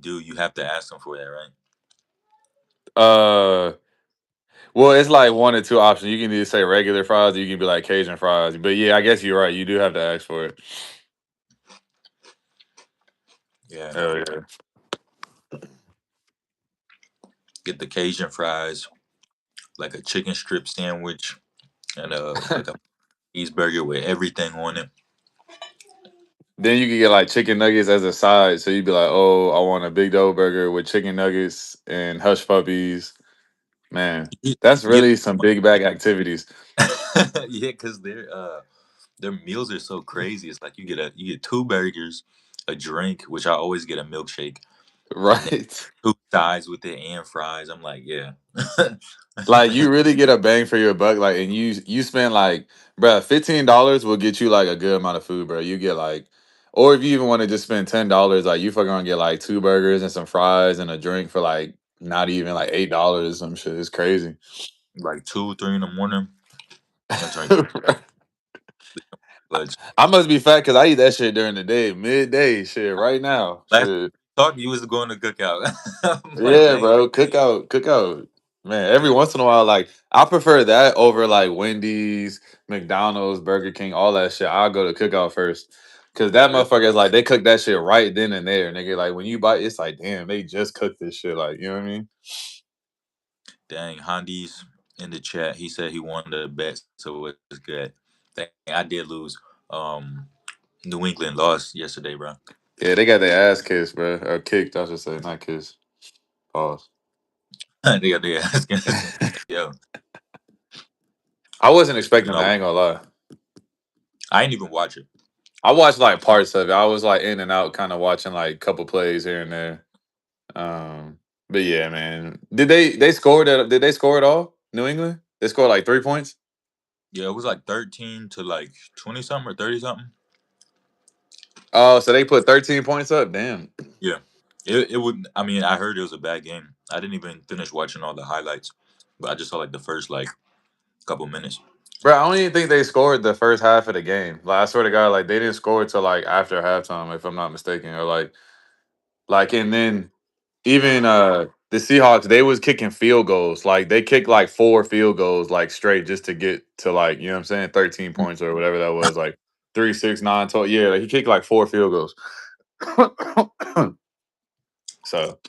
do, you have to ask them for that, right? Uh, well, it's like one or two options. You can either say regular fries, or you can be like Cajun fries. But yeah, I guess you're right. You do have to ask for it. Yeah. Oh yeah. Get the Cajun fries, like a chicken strip sandwich, and like a cheeseburger with everything on it. Then you can get like chicken nuggets as a side. So you'd be like, oh, I want a big dough burger with chicken nuggets and hush puppies. Man, You, that's you really some big bag activities. yeah, because their meals are so crazy. It's like you get two burgers, a drink, which I always get a milkshake, and then Right. two sides with it and fries. I'm like, yeah. Like you really get a bang for your buck. Like, and you spend like, bruh, $15 will get you like a good amount of food, bro. You get like, or if you even want to just spend $10, like you fucking gonna get like two burgers and some fries and a drink for like not even like $8. Some shit. It's crazy. Like 2, 3 in the morning. I drink clutch. I must be fat because I eat that shit during the day, midday shit. Right now, Last shit. thought you was going to cookout. I'm like, Yeah, dang. bro. Cookout. Man, every once in a while, like I prefer that over like Wendy's, McDonald's, Burger King, all that shit. I'll go to cookout first. Cause that Really? motherfucker is like they cook that shit right then and there. Nigga, like when you buy it's like, damn, they just cooked this shit. Like, you know what I mean? Dang, Handi's in the chat. He said he wanted to bet, so it's good. Dang, I did lose. Um, New England lost yesterday, bro. Yeah, they got their ass kissed, bro. Or kicked, I should say, not kissed. Pause. They got their ass against them. Yo, I wasn't you expecting that, know, I ain't gonna lie. I ain't even watch it. I watched like parts of it. I was like in and out, kind of watching like a couple plays here and there. But yeah, man. They scored it? Did they score it all? New England? They scored like 3 points. Yeah, it was like 13 to like 20 something or 30 something. Oh, so they put 13 points up. Damn, Yeah, it would. I mean, I heard it was a bad game. I didn't even finish watching all the highlights, but I just saw like the first like couple minutes. bro. I don't even think they scored the first half of the game. Like I swear to God, like they didn't score till like after halftime, if I'm not mistaken, or like and then even the Seahawks, they was kicking field goals. Like they kicked like four field goals like straight just to get to like, you know what I'm saying, 13 Mm. points or whatever that was, like 3, 6, 9, 12. Yeah, like he kicked like four field goals. So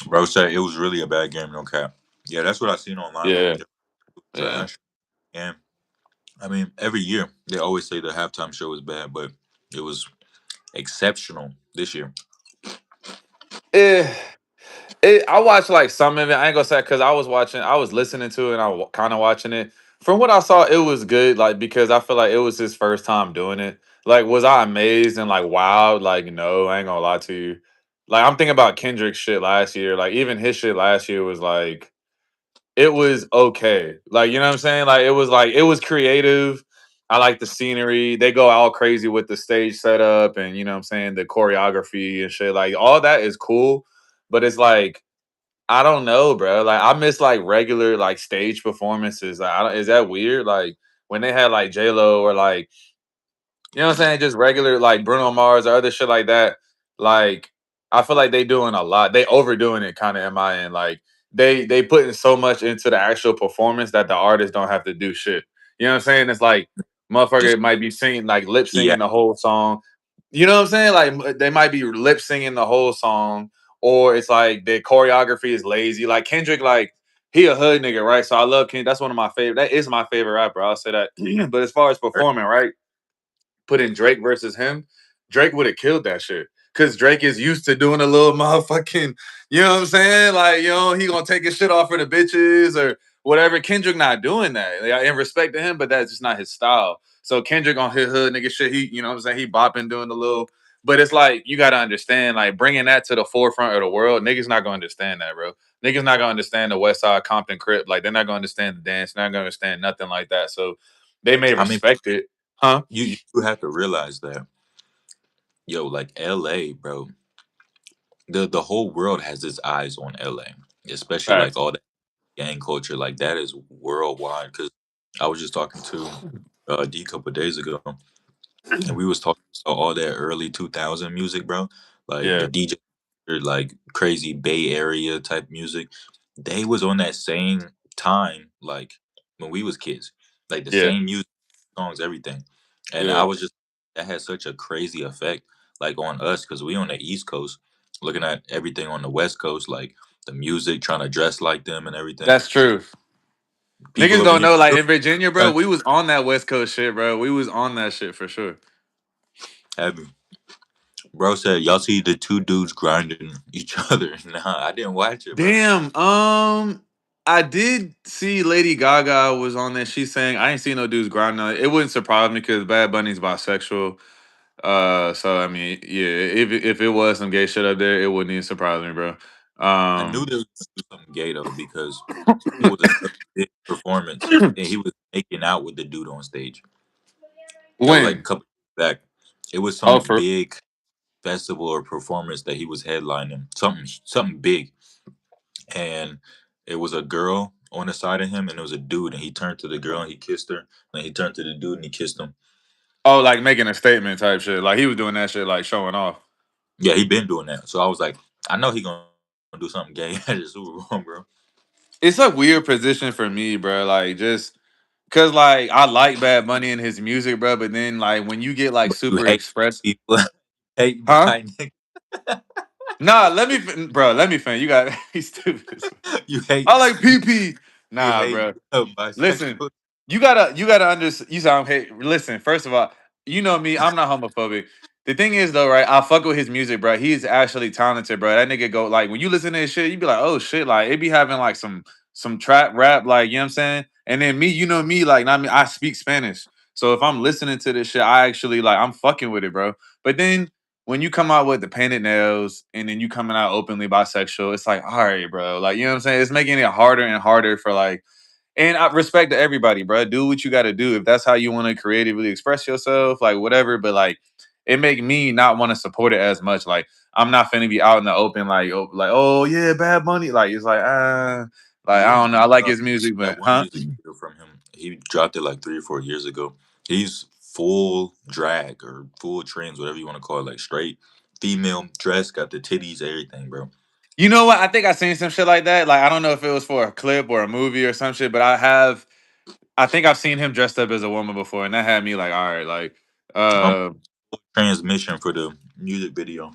Bro said it was really a bad game. No cap. Yeah, that's what I seen online. Like yeah, yeah. trash. And I mean, every year they always say the halftime show is bad, but it was exceptional this year. Eh, I watched like some of it. I ain't gonna say because I was listening to it and kind of watching it. From what I saw, it was good. Like because I feel like it was his first time doing it. Like, was I amazed and like wow? Like, no, I ain't gonna lie to you. Like, I'm thinking about Kendrick's shit last year. Like, even his shit last year was like it was okay. Like, you know what I'm saying? Like it was creative. I like the scenery. They go all crazy with the stage setup and you know what I'm saying, the choreography and shit. Like all that is cool. But it's like I don't know, bro. Like I miss like regular like stage performances. Like, I don't, is that weird? Like when they had like J Lo or like you know what I'm saying, just regular like Bruno Mars or other shit like that. Like I feel like they doing a lot. They overdoing it kind of in my end. Like they putting so much into the actual performance that the artist don't have to do shit. You know what I'm saying? It's like Just motherfucker might be singing like lip yeah, singing the whole song. You know what I'm saying? Like they might be lip singing the whole song, or it's like the choreography is lazy. Like Kendrick, like he a hood nigga, right? So I love Kendrick. That's one of my favorite. That is my favorite rapper. I'll say that. But as far as performing, right? Put in Drake versus him, Drake would have killed that shit. Cause Drake is used to doing a little motherfucking, you know what I'm saying? Like, you know, he gonna take his shit off for the bitches or whatever. Kendrick not doing that. Like, in respect to him, but that's just not his style. So Kendrick on his hood nigga shit, he, you know what I'm saying? He bopping doing the little, but it's like you gotta understand, like bringing that to the forefront of the world, niggas not gonna understand that, bro. Niggas not gonna understand the West Side Compton Crip. Like they're not gonna understand the dance, they're not gonna understand nothing like that. So they may I mean, respect it, huh? you have to realize that yo, like L.A., bro. The whole world has its eyes on L.A., especially like Facts. all that gang culture. Like that is worldwide. Because I was just talking to D a couple of days ago, and we was talking So all that early 2000 music, bro, like the Yeah, DJ, like crazy Bay Area type music, they was on that same time, like when we was kids, like the yeah, same music, songs, everything. And I yeah. was just that had such a crazy effect, like on us, because we on the East Coast, looking at everything on the West Coast, like the music, trying to dress like them and everything. That's true. People Niggas over don't here, know, like still in Virginia, bro, trying we was on that West Coast shit, bro. We was on that shit for sure. to have Bro said, "Y'all see the two dudes grinding each other?" Nah, I didn't watch it, bro. Damn. I did see Lady Gaga was on there. She's saying I ain't seen no dudes grinding on it. It wouldn't surprise me because Bad Bunny's bisexual. So I mean, yeah, if it was some gay shit up there, it wouldn't even surprise me, bro. I knew Um, they was gonna do something gay though because it was a big performance, and he was making out with the dude on stage. That was like a when? couple years back. It was Oh, some for big festival or performance that he was headlining, something big, and it was a girl on the side of him, and it was a dude, and he turned to the girl and he kissed her, and he turned to the dude and he kissed him. oh, like making a statement type shit. Like he was doing that shit, like showing off. Yeah, he been doing that, so I was like, I know he gonna do something gay at the Super Bowl, bro. It's a weird position for me, bro. Like just cause like I like Bad Bunny and his music, bro. But then like when you get like But you super hate express, people, hate huh? blind niggas. Nah, bro. Let me finish. You got he's stupid. You hate I like PP. you Nah, hate bro. Listen, bisexual. you gotta understand. You sound hey. Listen, first of all, you know me. I'm not homophobic. The thing is though, right? I fuck with his music, bro. He's actually talented, bro. That nigga go like when you listen to his shit, you be like, oh shit, like it be having like some trap rap, like you know what I'm saying. And then me, you know me, like not me. I speak Spanish, so if I'm listening to this shit, I actually like I'm fucking with it, bro. But then when you come out with the painted nails and then you coming out openly bisexual, it's like, all right, bro. Like, you know what I'm saying? It's making it harder and harder for like, and I respect to everybody, bro. Do what you got to do. If that's how you want to creatively express yourself, like whatever. But like, it make me not want to support it as much. Like, I'm not finna be out in the open, like, oh yeah, Bad Bunny. Like, it's like I You don't know. you I like uh, his music, but that one huh? music video from him. He dropped it like 3 or 4 years ago. He's full drag or full trans, whatever you want to call it, like straight female dress, got the titties, everything, bro. You know what? I think I seen some shit like that. Like, I don't know if it was for a clip or a movie or some shit, but I have. I think I've seen him dressed up as a woman before, and that had me like, all right, like, Um, uh, Transmission for the music video.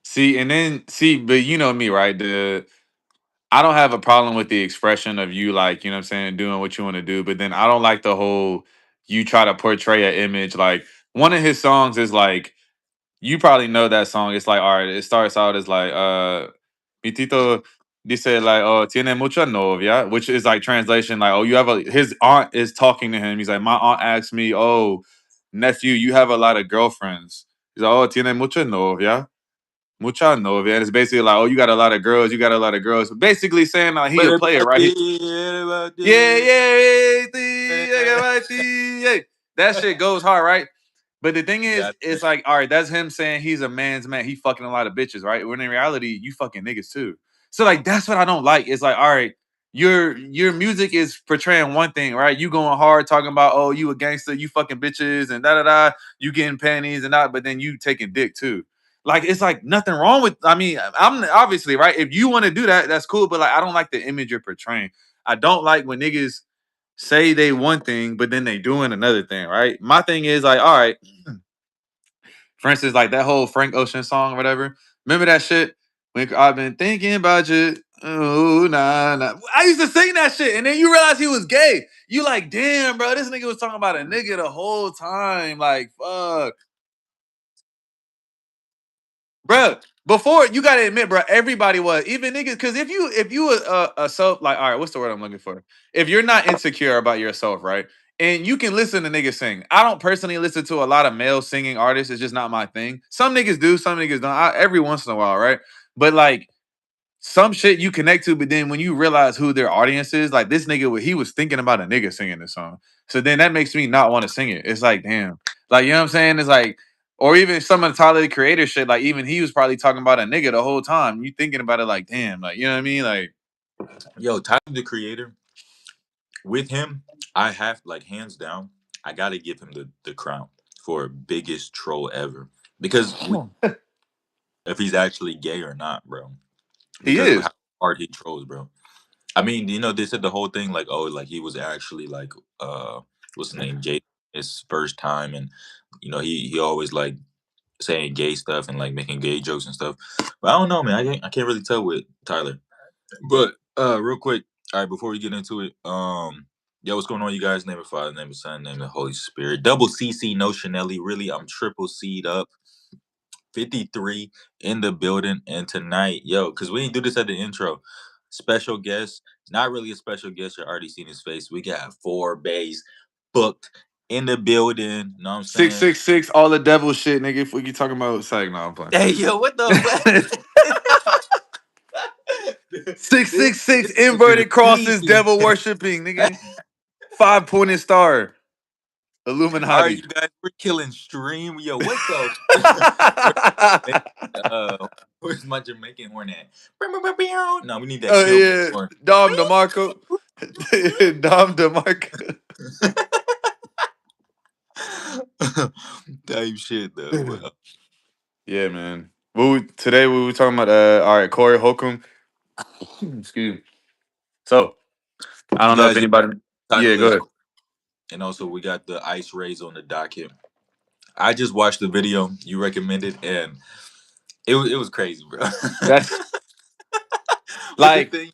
see, and then see, but you know me, right? I don't have a problem with the expression of you, like, you know what I'm saying, doing what you want to do, but then I don't like the whole you try to portray an image. Like, one of his songs is like, you probably know that song. It's like, all right, it starts out as like, Mi Tito dice like, oh, tiene mucha novia, which is like translation, like, oh, you have his aunt is talking to him. He's like, my aunt asked me, oh, nephew, you have a lot of girlfriends. He's like, oh, tiene mucha novia. Mucha novia. And it's basically like, oh, you got a lot of girls, you got a lot of girls. Basically saying like he What a player, about right? this? What about Yeah, this? yeah, Yeah, yeah, yeah. That shit goes hard, right? But the thing yeah, is, it's like, all right, that's him saying he's a man's man. He fucking a lot of bitches, right? When in reality, you fucking niggas too. So like, that's what I don't like. It's like, all right, your music is portraying one thing, right? You going hard talking about, oh, you a gangster, you fucking bitches, and da da da. You getting panties and that, but then you taking dick too. Like, it's like nothing wrong with. I mean, I'm obviously right. If you want to do that, that's cool. But like, I don't like the image you're portraying. I don't like when niggas say they one thing, but then they doing another thing, right? My thing is like, all right, for instance, like that whole Frank Ocean song or whatever. Remember that shit? When I've been thinking about you. Oh, nah, nah. I used to sing that shit, and then you realize he was gay. You like, damn, bro, this nigga was talking about a nigga the whole time. Like, fuck. Bro, before you gotta admit, bro, everybody was even niggas. Because if you a self like, all right, what's the word I'm looking for? If you're not insecure about yourself, right, and you can listen to niggas sing. I don't personally listen to a lot of male singing artists. It's just not my thing. Some niggas do, some niggas don't. Every once in a while, right? But like some shit you connect to, but then when you realize who their audience is, like this nigga, he was thinking about a nigga singing this song. So then that makes me not want to sing it. It's like, damn. Like, you know what I'm saying? It's like, or even some of the Tyler the Creator shit, like even he was probably talking about a nigga the whole time. You thinking about it like, damn, like, you know what I mean? Like, yo, Tyler the Creator. With him, I have like hands down. I gotta give him the crown for biggest troll ever because we if he's actually gay or not, bro. He Because of how is. hard he trolls, bro. I mean, they said the whole thing like, oh, like he was actually like, what's the name, Jay, his first time, and he always like saying gay stuff and like making gay jokes and stuff. But I don't know, man. I can't really tell with Tyler. But real quick, all right, before we get into it, yeah, what's going on, you guys? Name of Father, name of Son, name of Holy Spirit. Double CC, no Chanelli. Really, I'm triple C'd up. 53 in the building. And tonight, yo, because we didn't do this at the intro. Special guest, not really a special guest. You already seen his face. We got 4 bays booked in the building. Know what I'm Six saying? six six, all the devil shit, nigga. If we keep talking about Sag, no, I'm playing. Hey, yo, what the fuck? this 666 this nigga inverted crosses, tweaking. devil worshiping, nigga. 5 pointed star, All right, Illuminati. you guys, we're killing stream. Yo, what the? Where's uh, where's my Jamaican horn at? No, we need that Oh kill yeah, horn. Dom DeMarco. Dom DeMarco. Type shit though. But Yeah, man. Today we were talking about all right, Corey Holcomb. Excuse me. So I you don't know if guys, anybody. Yeah, title go is, ahead. and also we got the ice rays on the docket. I just watched the video you recommended, and it was crazy, bro. That's But the like, thing,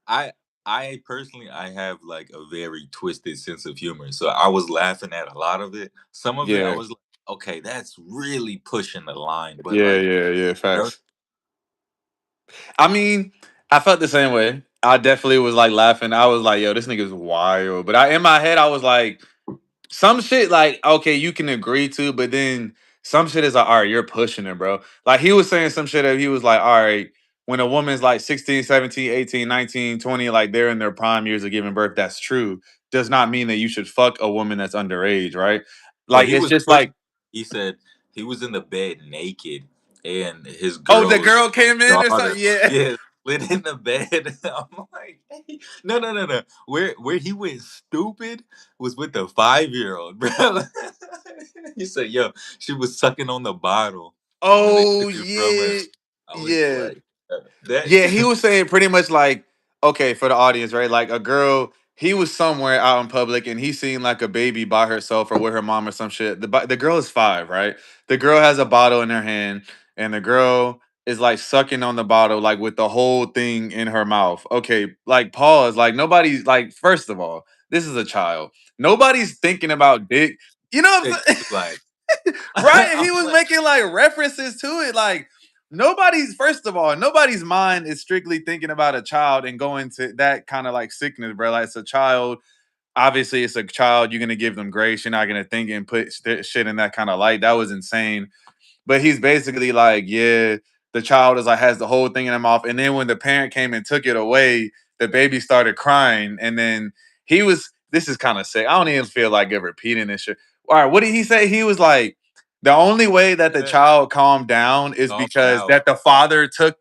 I I personally I have like a very twisted sense of humor, so I was laughing at a lot of it. Some of it I yeah, was like, okay, that's really pushing the line, but yeah, like, yeah, yeah. bro, Facts. I mean, I felt the same way. I definitely was like laughing. I was like, yo, this nigga's wild. But in my head, I was like, some shit like, okay, you can agree to, but then some shit is like, all right, you're pushing it, bro. Like he was saying some shit that he was like, all right, when a woman's like 16, 17, 18, 19, 20, like they're in their prime years of giving birth, that's true. Does not mean that you should fuck a woman that's underage, right? but Like he it's was just pushing. like, He said he was in the bed naked, and his oh, the girl's girl came in or daughter, something. Yeah. yeah, lit in the bed. I'm like, hey, no, no, no, no. Where he went stupid was with the 5-year-old, bro. He said, yo, she was sucking on the bottle when they Oh took it from her. yeah. I was Yeah. like, that. Yeah, he was saying pretty much like, okay, for the audience, right? Like a girl, he was somewhere out in public and he seen like a baby by herself or with her mom or some shit. The girl is 5, right? The girl has a bottle in her hand and the girl is like sucking on the bottle like with the whole thing in her mouth. Okay, like pause. Like nobody's like, first of all, this is a child. Nobody's thinking about dick. You know what And I'm he saying? was like, Right? And he I'm was like, making like references to it. Like nobody's first of all, nobody's mind is strictly thinking about a child and going to that kind of like sickness, bro. Like it's a child. Obviously, it's a child. You're gonna give them grace. You're not gonna think and put shit in that kind of light. That was insane. But he's basically like, yeah, the child is like has the whole thing in their mouth. And then when the parent came and took it away, the baby started crying. And then he was, this is kind of sick. I don't even feel like repeating this shit. All right, what did he say? He was like, the only way that the yeah, child calmed down is calm because down. that the father took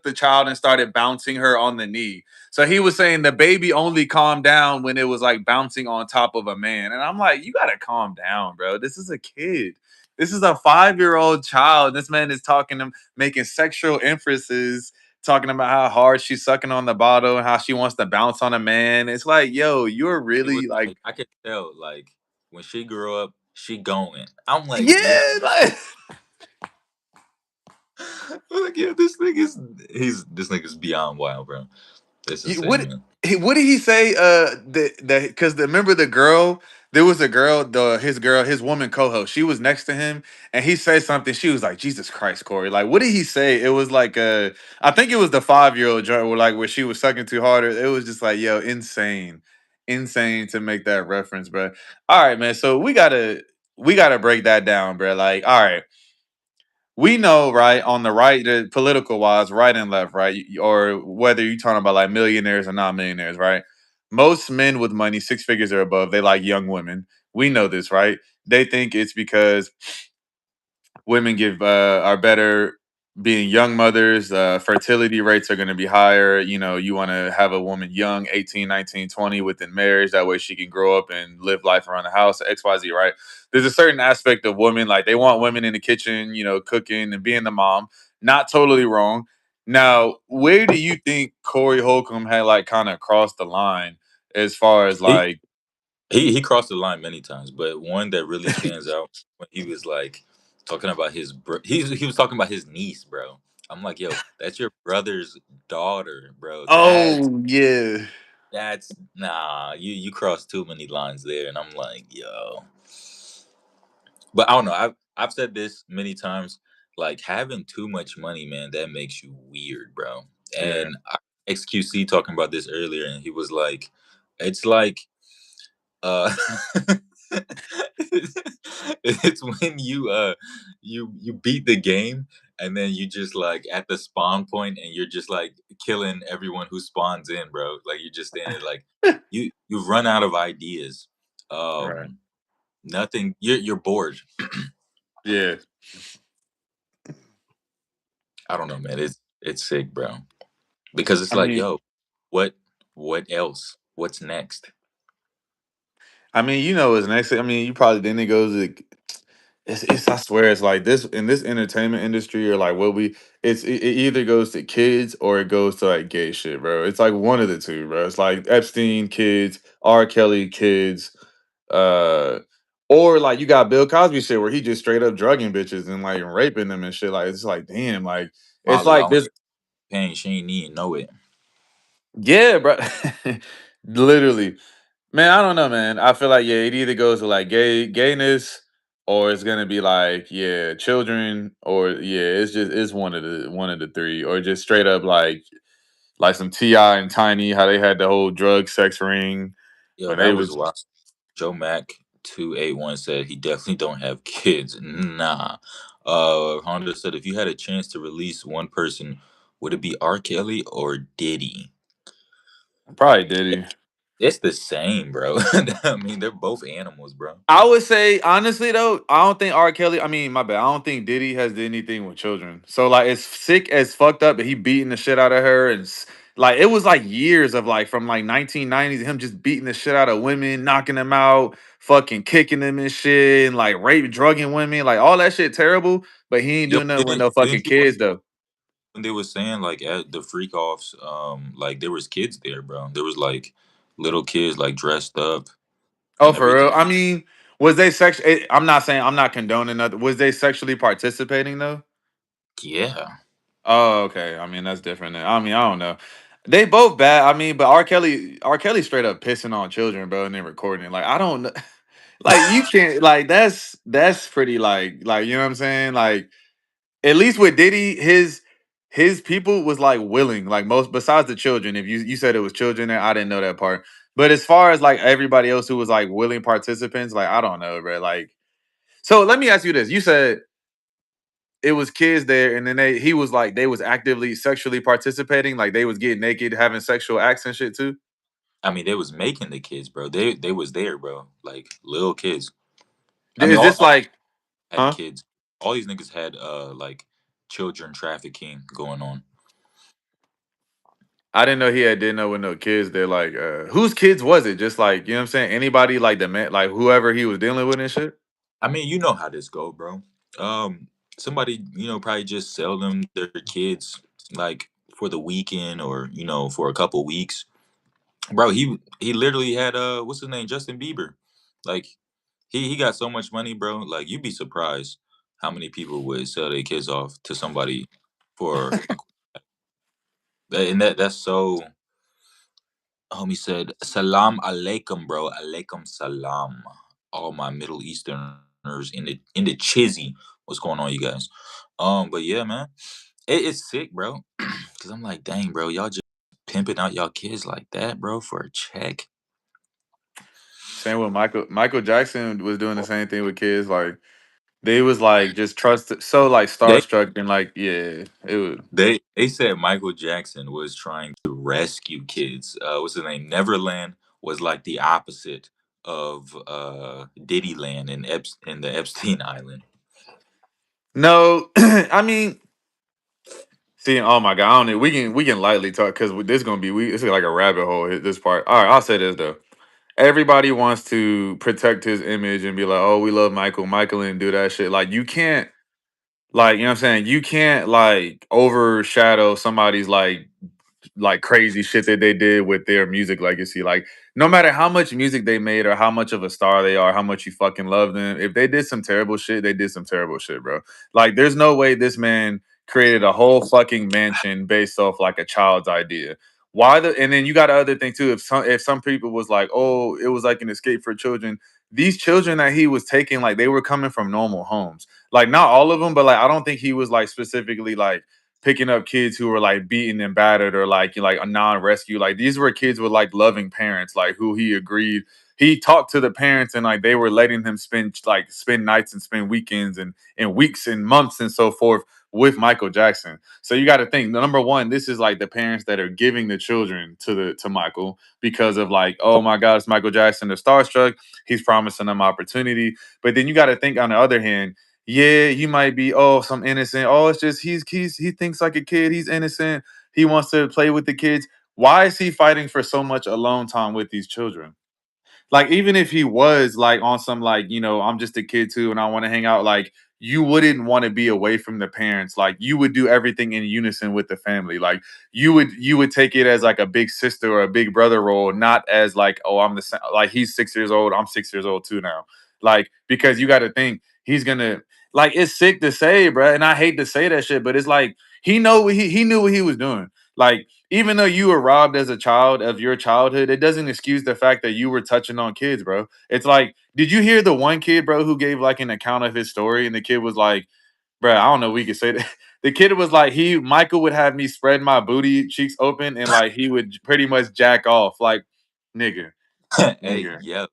the child and started bouncing her on the knee. So he was saying the baby only calmed down when it was like bouncing on top of a man. And I'm like, you gotta calm down, bro. This is a kid. This is a 5-year-old child. This man is talking to making sexual inferences, talking about how hard she's sucking on the bottle and how she wants to bounce on a man. It's like, yo, you're He was really like, like, I could tell, like, when she grew up, she going. I'm like, yeah. yeah, like, I'm like, yeah, this nigga's beyond wild, bro. It's insane, What man. what did he say? The because remember the girl. There was a girl, his woman co-host. She was next to him, and he said something. She was like, "Jesus Christ, Corey!" Like, what did he say? It was like I think it was the 5-year-old joint where like where she was sucking too hard. It was just like, yo, insane, insane to make that reference, bro. All right, man. So we gotta break that down, bro. Like, all right, we know, right, on the right, the political wise, right and left, right, or whether you're talking about like millionaires or not millionaires, right? Most men with money, 6 figures or above, they like young women. We know this, right? They think it's because women give are better. being young mothers, fertility rates are going to be higher. You know, you want to have a woman young, 18, 19, 20, within marriage. That way she can grow up and live life around the house, XYZ, right? There's a certain aspect of women, like they want women in the kitchen, you know, cooking and being the mom. Not totally wrong. Now, where do you think Corey Holcomb had like kind of crossed the line as far as He like, he crossed the line many times, but one that really stands out when he was like talking about he was talking about his niece, bro. I'm like, yo, that's your brother's daughter, bro. oh, yeah. That's nah. You crossed too many lines there, and I'm like, yo. But I don't know. I've said this many times. Like having too much money, man, that makes you weird, bro. Yeah. And XQC talking about this earlier, and he was like, it's like uh it's when you beat the game and then you just like at the spawn point and you're just like killing everyone who spawns in, bro. Like you just standing like you run out of ideas. Right. Nothing you're bored. Yeah. I don't know, man. It's sick, bro. Because it's I like, mean, yo, what what else? What's next? I mean, you know, what's next. I mean, you probably then it goes to it's I swear it's like this in this entertainment industry or like what we it either goes to kids or it goes to like gay shit, bro. It's like one of the two, bro. It's like Epstein kids, R. Kelly kids, uh, or like you got Bill Cosby shit where he just straight up drugging bitches and like raping them and shit. Like it's like damn, like it's Molly like Allen this. pain, she ain't even know it. Yeah, bro. Literally. Man, I don't know, man. I feel like yeah, it either goes to like gayness or it's gonna be like, yeah, children, or yeah, it's one of the three, or just straight up like some T.I. and Tiny, how they had the whole drug sex ring Yo, when they that was was wild. Joe Mac 281 said he definitely don't have kids. Nah. Honda said if you had a chance to release one person, would it be R. Kelly or Diddy? probably Diddy. It's the same, bro. I mean, they're both animals, bro. I would say honestly though, I don't think R. Kelly. I mean, my bad. I don't think Diddy has did anything with children. So like, it's sick as fucked up that he beating the shit out of her, and like it was like years of like from like 1990s him just beating the shit out of women, knocking them out, fucking kicking them and shit, and like rape, drugging women, like all that shit terrible. But he ain't Yo, doing nothing with didn't no didn't fucking you watch kids though. when they was saying like at the freak offs, like there was kids there, bro. There was like little kids like dressed up Oh, and for everything. real? I mean, was they sex? I'm not saying I'm not condoning nothing. Was they sexually participating though? Yeah. Oh, okay. I mean, that's different. Then. I mean, I don't know. They both bad. I mean, but R. Kelly straight up pissing on children, bro, and then recording it. Like, I don't know. Like, you can't. Like, that's pretty. Like, you know what I'm saying? Like, at least with Diddy, his people was like willing. Like most, besides the children. If you said it was children, there, I didn't know that part. But as far as like everybody else who was like willing participants, like I don't know, bro. Like, so let me ask you this: you said it was kids there, and then he was like they was actively sexually participating, like they was getting naked, having sexual acts and shit too. I mean, they was making the kids, bro. They was there, bro. Like little kids. I mean, Is this all like, had huh? kids. All these niggas had like children trafficking going on. I didn't know he had didn't know with no kids. They're like, whose kids was it? Just like you know what I'm saying? Anybody like the man, like whoever he was dealing with and shit. I mean, you know how this go, bro. Um, somebody probably just sell them their kids like for the weekend or for a couple weeks, bro. He literally had what's his name, Justin Bieber, like he got so much money, bro. Like you'd be surprised how many people would sell their kids off to somebody for and that's so. Homie said, "Salam alaikum, bro. Alaikum salam. All my Middle Easterners in the chizzy. What's going on, you guys? But yeah, man, it's sick, bro. Cause I'm like, dang, bro, y'all just pimping out y'all kids like that, bro, for a check. Same with Michael Jackson was doing the same thing with kids. Like they was like just trusted, so like They starstruck and like yeah, it was. they said Michael Jackson was trying to rescue kids. What's his name? Neverland was like the opposite of Diddy Land in the Epstein Island. No, I mean See, oh my god, I don't know. We can lightly talk because this gonna be it's like a rabbit hole. This part. All right, I'll say this though. Everybody wants to protect his image and be like, oh, we love Michael. Michael didn't do that shit. Like you can't, like, you know what I'm saying? You can't like overshadow somebody's like crazy shit that they did with their music legacy. Like, no matter how much music they made or how much of a star they are, how much you fucking love them, if they did some terrible shit, they did some terrible shit, bro. Like, there's no way this man created a whole fucking mansion based off like a child's idea. Why the and then you got the other thing too. If some people was like, oh, it was like an escape for children. These children that he was taking, like they were coming from normal homes. Like not all of them, but like I don't think he was like specifically like picking up kids who were like beaten and battered or like a non-rescue. Like these were kids with like loving parents, like who he agreed. He talked to the parents and like they were letting him spend nights and spend weekends and weeks and months and so forth with Michael Jackson. So you got to think, number one, this is like the parents that are giving the children to Michael because of like, oh my God, it's Michael Jackson. They're starstruck. He's promising them opportunity. But then you got to think on the other hand, yeah, he might be some innocent. Oh, it's just he thinks like a kid. He's innocent. He wants to play with the kids. Why is he fighting for so much alone time with these children? Like even if he was like on some like I'm just a kid too and I want to hang out, like you wouldn't want to be away from the parents. Like you would do everything in unison with the family. Like you would take it as like a big sister or a big brother role, not as like, oh, like he's 6 years old, I'm 6 years old too now. Like because you got to think he's gonna, like, it's sick to say, bro, and I hate to say that shit, but it's like he knew what he was doing. Like even though you were robbed as a child of your childhood, it doesn't excuse the fact that you were touching on kids, bro. It's like, did you hear the one kid, bro, who gave like an account of his story? And the kid was like, bro, I don't know, we could say that. The kid was like, Michael would have me spread my booty cheeks open and like he would pretty much jack off. Like, nigga, Hey, nigga. yeah.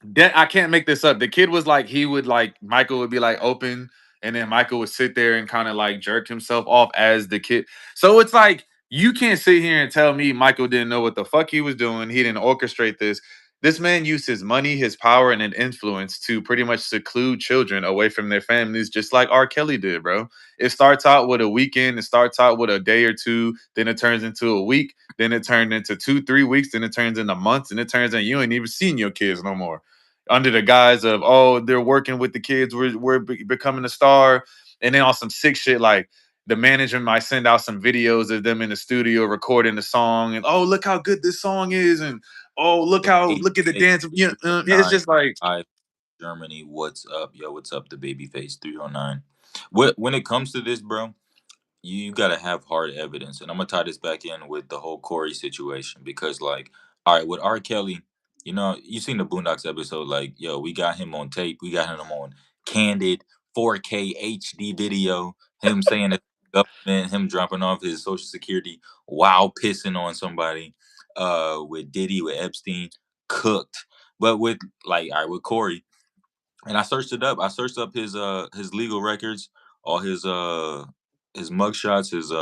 That I can't make this up. The kid was like, he would like Michael would be like open, and then Michael would sit there and kind of like jerk himself off as the kid. So it's like you can't sit here and tell me Michael didn't know what the fuck he was doing. He didn't orchestrate this. This man used his money, his power, and an influence to pretty much seclude children away from their families, just like R. Kelly did, bro. It starts out with a weekend, it starts out with a day or two, then it turns into a week, then it turned into 2, 3 weeks, then it turns into months, and it turns into you ain't even seen your kids no more under the guise of, oh, they're working with the kids, we're becoming a star, and then on some sick shit like the manager might send out some videos of them in the studio recording the song, and oh, look how good this song is, and oh, look at the Babyface dance, it's 309. just like, I Germany, what's up? Yo, what's up, the Babyface 309? When it comes to this, bro, you gotta have hard evidence. And I'm gonna tie this back in with the whole Corey situation because, like, all right, with R. Kelly, you seen the Boondocks episode, like, yo, we got him on tape, we got him on candid 4K HD video, him saying that the government, him dropping off his social security while pissing on somebody, with Diddy, with Epstein, cooked. But with like, all right, with Corey, and I searched it up. I searched up his legal records, all his mugshots, his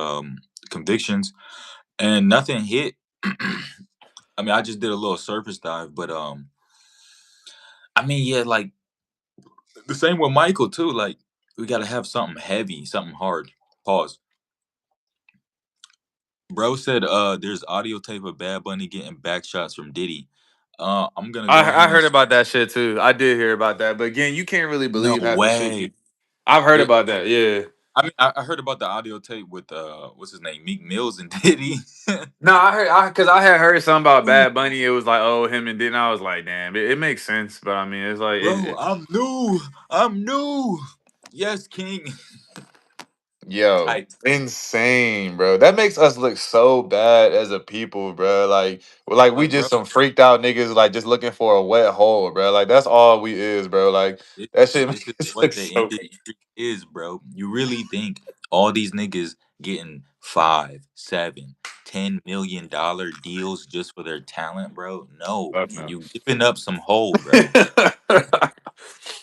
convictions, and nothing hit. I mean, I just did a little surface dive, but I mean, yeah, like the same with Michael too. Like we gotta have something heavy, something hard. Pause. Bro said there's audio tape of Bad Bunny getting back shots from Diddy. I'm gonna go I ahead and heard about that shit too. I did hear about that, but again, you can't really no believe half the shit. way. I've heard It, about that, yeah. I mean, I heard about the audio tape with what's his name, Meek Mills and Diddy. No, because I had heard something about Bad Bunny. It was like, oh, him and then I was like, damn, it makes sense. But I mean, it's like, Bro, I'm new. I'm new. Yes, King. yo, Tight. insane, bro. That makes us look so bad as a people, bro. Like we But bro, just some freaked out niggas, like just looking for a wet hole, bro. Like that's all we is, bro. Like that shit this is makes us what look the so. industry is, bro. You really think all these niggas getting 5, 7, $10 million deals just for their talent, bro? No, Fuck no. you giving up some hole, bro.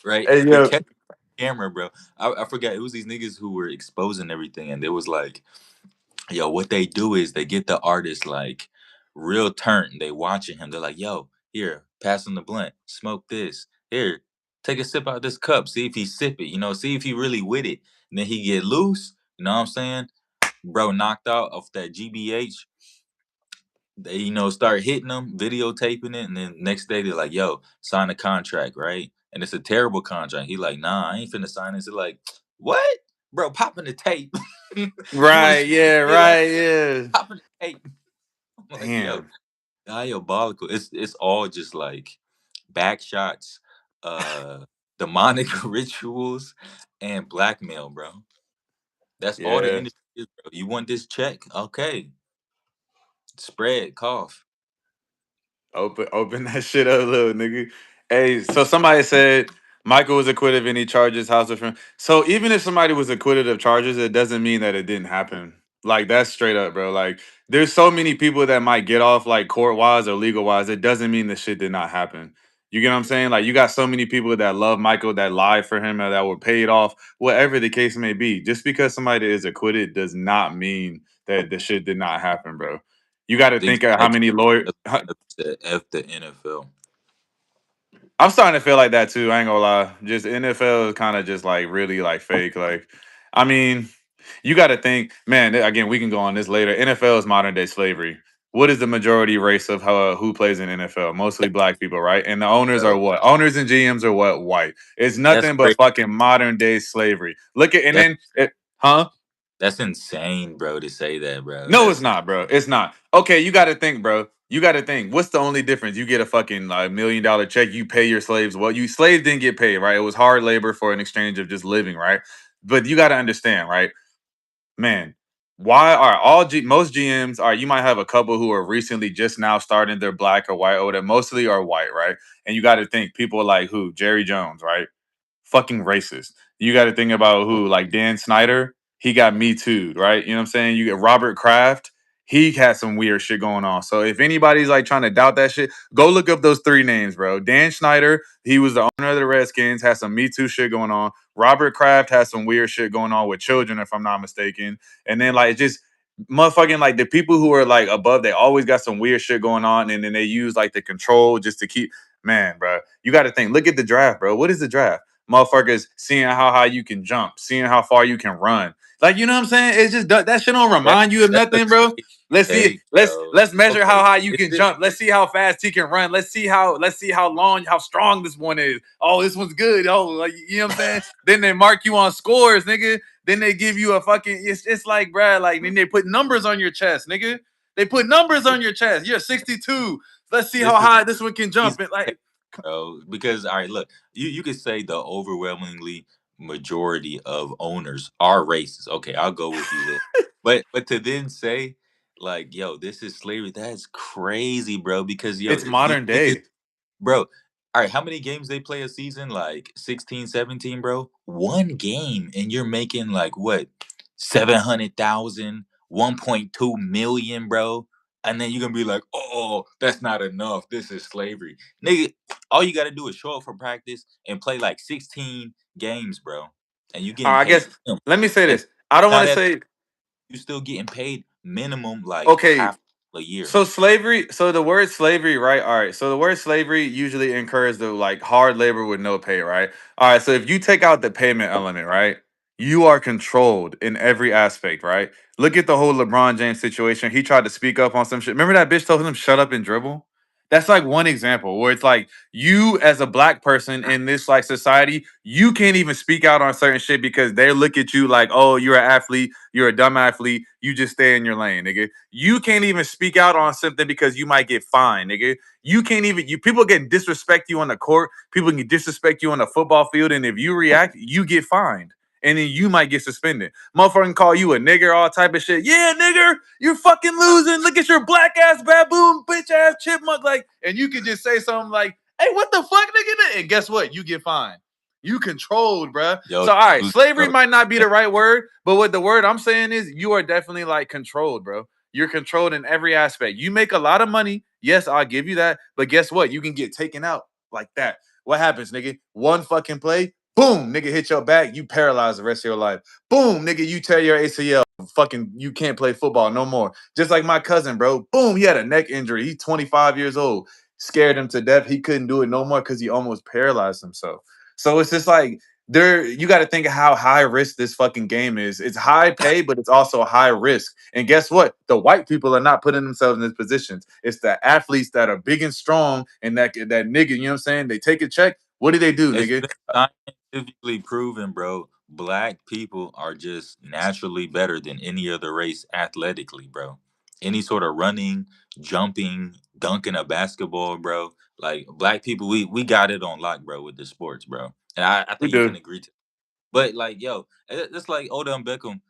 Right? Hey They yo, kept the camera, bro. I forgot it was these niggas who were exposing everything, and they was like, yo, what they do is they get the artist like real turn. They watching him. They're like, yo, here, pass him the blunt, smoke this. Here, take a sip out of this cup. See if he sip it. See if he really with it. And then he get loose. You know what I'm saying? bro knocked out of that GBH, they start hitting them, videotaping it, and then next day they're like, "Yo, sign a contract, right?" And it's a terrible contract. He like, "Nah, I ain't finna sign this." They're like, "What, bro? Popping the tape? You want to Right, see yeah, get up? right, yeah. Popping the tape?" I'm like, "Yo, Damn. diabolical." It's all just like back shots, uh, demonic rituals, and blackmail, bro. That's all the Yeah. industry is, bro. You want this check? Okay, spread, cough. Open that shit up, little nigga. Hey, so somebody said Michael was acquitted of any charges. House of friend. So even if somebody was acquitted of charges, it doesn't mean that it didn't happen. Like that's straight up, bro. Like there's so many people that might get off like court wise or legal wise. It doesn't mean the shit did not happen. You get what I'm saying? Like you got so many people that love Michael that lied for him or that were paid off, whatever the case may be. Just because somebody is acquitted does not mean that the shit did not happen, bro. You got to think of how Exactly. many lawyers. F the NFL. I'm starting to feel like that too. I ain't gonna lie. Just NFL is kind of just like really like fake. Like, I mean, you got to think, man. Again, we can go on this later. NFL is modern day slavery. What is the majority race of who plays in NFL? Mostly black people, right? And the owners are Bro. what? Owners and GMs are what? White. It's That's nothing but crazy. fucking modern day slavery. Look at and That's then it, huh? that's insane, bro, to say that, bro. No, it's That's not, bro. It's not. Okay, you got to think, bro. You got to think. What's the only difference? You get a fucking $1 million check. You pay your slaves. Well, you slaves didn't get paid, right? It was hard labor for an exchange of just living, right? But you got to understand, right, man. Why are most GMs are? You might have a couple who are recently just now starting. They're black or white, or that mostly are white, right? And you got to think people like who Jerry Jones, right? Fucking racist. You got to think about who, like Dan Snyder. He got Me Too, right? You know what I'm saying? You get Robert Kraft. He had some weird shit going on. So if anybody's like trying to doubt that shit, go look up those three names, bro. Dan Schneider, he was the owner of the Redskins, had some Me Too shit going on. Robert Kraft has some weird shit going on with children, if I'm not mistaken. And then like just motherfucking like the people who are like above, they always got some weird shit going on, and then they use like the control just to keep. Man, bro, you got to think. Look at the draft, bro. What is the draft? Motherfuckers seeing how high you can jump, seeing how far you can run. Like you know what I'm saying? It's just that shit don't that remind you of that's a nothing, bro. crazy Let's see. take, Let's bro. let's measure how Okay. high you Is can it jump. Let's see how fast he can run. Let's see how long, how strong this one is. Oh, this one's good. Oh, like you know what I'm saying? Then they mark you on scores, nigga. Then they give you a fucking. It's like, bruh, like then they put numbers on your chest, nigga. They put numbers on your chest. You're 62. Let's see how this is high this one can crazy jump. It take, like bro. Because all right, look, you could say the overwhelmingly majority of owners are racist. Okay, I'll go with you there. But to then say like, yo, this is slavery, that's crazy, bro. Because yo, it's modern niggas. day. Bro, alright, how many games they play a season? Like 16, 17, bro? One game, and you're making, like, what, 700,000, 1.2 million, bro? And then you're gonna be like, "Oh, that's not enough. This is slavery." Nigga, all you gotta do is show up for practice and play, like, 16 games, bro, and you getting I paid guess minimum. let me say And this. I don't now want to that say you still getting paid minimum, like, okay. half a year. So slavery, so the word slavery, right? All right. So the word slavery usually incurs the like hard labor with no pay, right? All right. So if you take out the payment element, right? You are controlled in every aspect, right? Look at the whole LeBron James situation. He tried to speak up on some shit. Remember that bitch told him shut up and dribble? That's like one example where it's like you as a black person in this like society, you can't even speak out on certain shit because they look at you like, oh, you're an athlete, you're a dumb athlete, you just stay in your lane, nigga. You can't even speak out on something because you might get fined, nigga. You can't even you people can disrespect you on the court, people can disrespect you on the football field, and if you react, you get fined. And then you might get suspended. Motherfucker can call you a nigger, all type of shit. Yeah, nigger, you're fucking losing. Look at your black ass baboon, bitch ass chipmunk. Like, and you can just say something like, hey, what the fuck, nigga? And guess what? You get fined. You controlled, bruh. Yo, So, all right, you slavery bro. might not be the right word, but what the word I'm saying is you are definitely like controlled, bro. You're controlled in every aspect. You make a lot of money. Yes, I'll give you that. But guess what? You can get taken out like that. What happens, nigga? One fucking play, boom, nigga, hit your back. You paralyzed the rest of your life. Boom, nigga, you tear your ACL. Fucking, you can't play football no more. Just like my cousin, bro. Boom, he had a neck injury. He's 25 years old. Scared him to death. He couldn't do it no more because he almost paralyzed himself. So it's just like there you got to think of how high risk this fucking game is. It's high pay, but it's also high risk. And guess what? The white people are not putting themselves in these positions. It's the athletes that are big and strong and that nigga, you know what I'm saying? They take a check. What do, It's nigga? been scientifically proven, bro. Black people are just naturally better than any other race athletically, bro. Any sort of running, jumping, dunking a basketball, bro. Like black people, we got it on lock, bro, with the sports, bro. And I We think you can do. agree to. But like, yo, it's like Odell Beckham.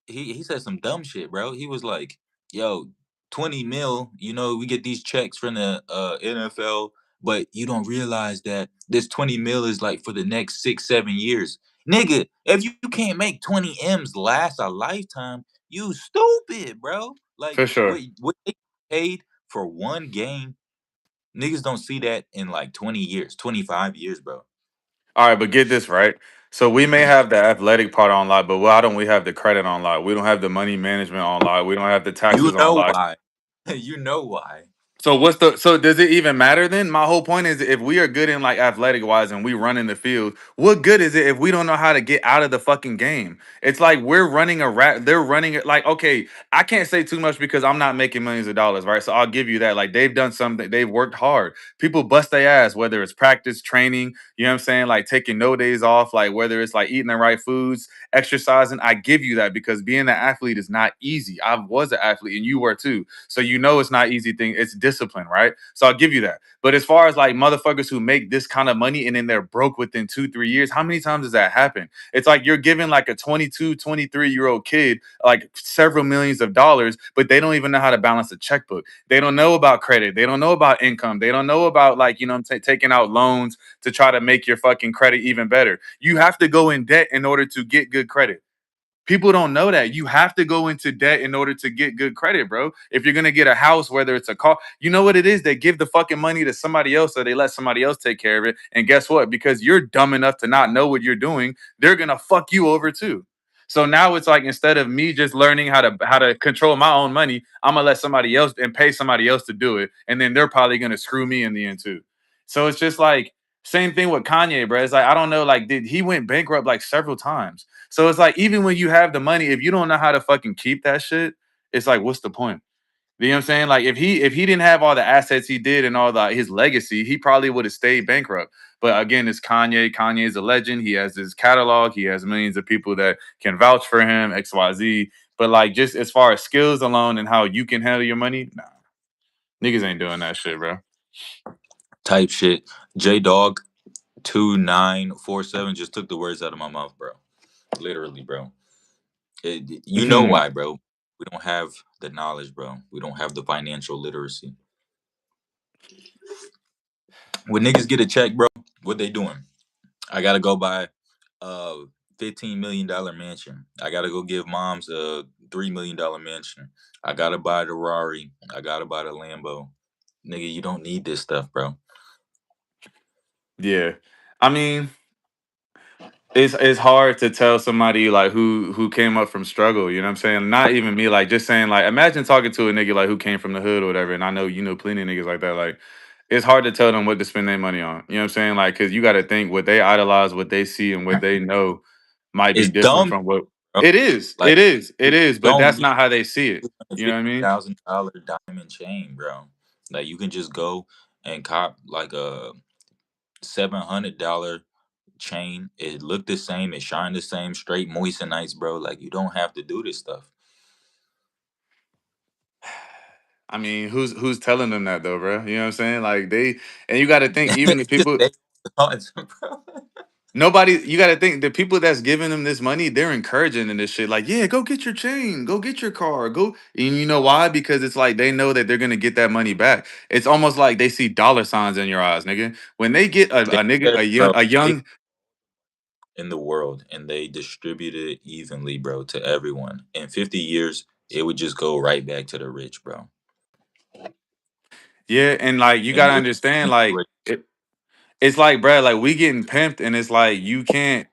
He said some dumb shit, bro. He was like, "Yo, 20 mil. You know, we get these checks from the NFL, but you don't realize that this 20 mil is like for the next 6, 7 years, nigga. If you can't make 20 m's last a lifetime, you stupid, bro. Like For sure. what they paid for one game, niggas don't see that in like 20 years, 25 years, bro. All right, but get this right. So we may have the athletic part on lock, but why don't we have the credit on lock? We don't have the money management on lock. We don't have the You taxes on know lock. why? You know why? So does it even matter then? My whole point is if we are good in like athletic wise and we run in the field, what good is it if we don't know how to get out of the fucking game? It's like we're running a rat, they're running it like okay, I can't say too much because I'm not making millions of dollars, right? So I'll give you that. Like they've done something, they've worked hard. People bust their ass, whether it's practice, training, you know what I'm saying? Like taking no days off, like whether it's like eating the right foods, exercising. I give you that because being an athlete is not easy. I was an athlete and you were too. So you know it's not easy thing. It's discipline, right? So I'll give you that. But as far as like motherfuckers who make this kind of money and then they're broke within 2, 3 years, how many times does that happen? It's like you're giving like a 22, 23-year-old kid like several millions of dollars, but they don't even know how to balance a checkbook. They don't know about credit. They don't know about income. They don't know about like, you know, taking out loans to try to make your fucking credit even better. You have to go in debt in order to get good credit. People don't know that. You have to go into debt in order to get good credit, bro. If you're gonna get a house, whether it's a car, you know what it is? They give the fucking money to somebody else or they let somebody else take care of it. And guess what? Because you're dumb enough to not know what you're doing, they're gonna fuck you over too. So now it's like instead of me just learning how to control my own money, I'm gonna let somebody else and pay somebody else to do it, and then they're probably gonna screw me in the end too. So it's just like same thing with Kanye, bro. It's like I don't know, like did he went bankrupt like several times. So it's like even when you have the money, if you don't know how to fucking keep that shit, it's like what's the point? You know what I'm saying? Like if he didn't have all the assets he did and all the his legacy, he probably would have stayed bankrupt. But again, it's Kanye. Kanye is a legend. He has his catalog. He has millions of people that can vouch for him, XYZ. But like just as far as skills alone and how you can handle your money, nah, niggas ain't doing that shit, bro. Type shit. J Dog 2947 just took the words out of my mouth, bro. Literally, bro. You know why, bro? We don't have the knowledge, bro. We don't have the financial literacy. When niggas get a check, bro, what they doing? I gotta go buy a $15 million mansion. I gotta go give moms a $3 million mansion. I gotta buy the Rari. I gotta buy the Lambo. Nigga, you don't need this stuff, bro. Yeah. I mean, it's hard to tell somebody like who came up from struggle, you know what I'm saying? Not even me, like just saying like imagine talking to a nigga like who came from the hood or whatever, and I know you know plenty of niggas like that. Like it's hard to tell them what to spend their money on. You know what I'm saying? Like cause you gotta think what they idolize, what they see, and what they know might be It's different dumb, from what bro. it is. Like It is. you It is, but don't that's need not how they see it. a You know fifty what I mean? thousand dollar diamond chain, bro. Like you can just go and cop like a $700 chain. It look the same. It shine the same. Straight moistenites, bro. Like you don't have to do this stuff. I mean, who's telling them that though, bro? You know what I'm saying? Like they and you gotta think even the It's just people. they thoughts, bro. Nobody, you got to think the people that's giving them this money, they're encouraging in this shit. Like, yeah, go get your chain, go get your car, go. And you know why? Because it's like they know that they're gonna get that money back. It's almost like they see dollar signs in your eyes, nigga. When they get They a nigga, said, bro, a they young, in the world and they distribute it evenly, bro, to everyone. In 50 years, it would just go right back to the rich, bro. yeah, and like you And gotta the understand, rich, like rich. it's like, bro, like we getting pimped, and it's like you can't.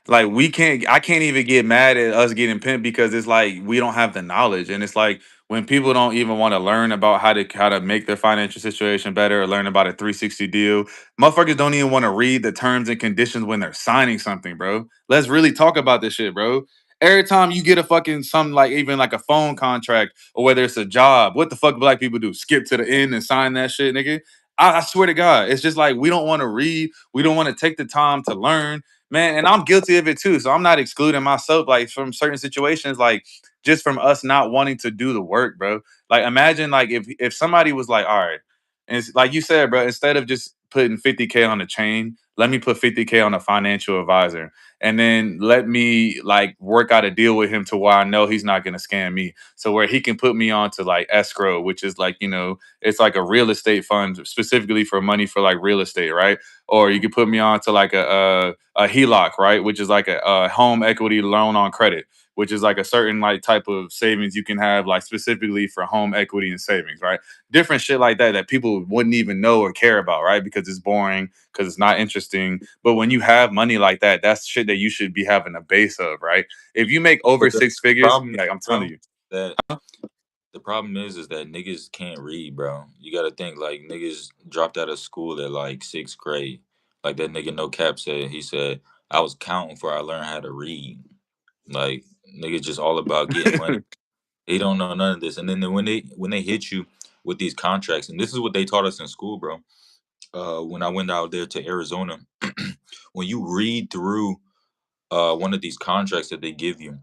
I can't even get mad at us getting pimped because it's like we don't have the knowledge. And it's like when people don't even want to learn about how to make their financial situation better or learn about a 360 deal. Motherfuckers don't even want to read the terms and conditions when they're signing something, bro. Let's really talk about this shit, bro. Every time you get a fucking something like even like a phone contract or whether it's a job, what the fuck black people do? Skip to the end and sign that shit, nigga. I swear to God, it's just like we don't want to read, we don't want to take the time to learn, man. And I'm guilty of it too, so I'm not excluding myself like from certain situations, like just from us not wanting to do the work, bro. Like imagine like if somebody was like, all right, and it's like you said, bro, instead of just putting 50K on the chain, let me put 50K on a financial advisor, and then let me like work out a deal with him to where I know he's not gonna scam me. So where he can put me on to like escrow, which is like, it's like a real estate fund specifically for money for like real estate, right? Or you could put me on to like a HELOC, right? Which is like a home equity loan on credit, which is like a certain like type of savings you can have like specifically for home equity and savings, right? Different shit like that that people wouldn't even know or care about, right? Because it's boring, because it's not interesting. But when you have money like that, that's shit that you should be having a base of, right? If you make over But the six figures, problem, like I'm telling bro, you. that the problem is that niggas can't read, bro. You gotta think like niggas dropped out of school at like sixth grade. Like that nigga No Cap said, he said, I was counting before I learned how to read. Like niggas just all about getting money. They don't know none of this. And then when they hit you with these contracts, and this is what they taught us in school, bro. When I went out there to Arizona, when you read through one of these contracts that they give you,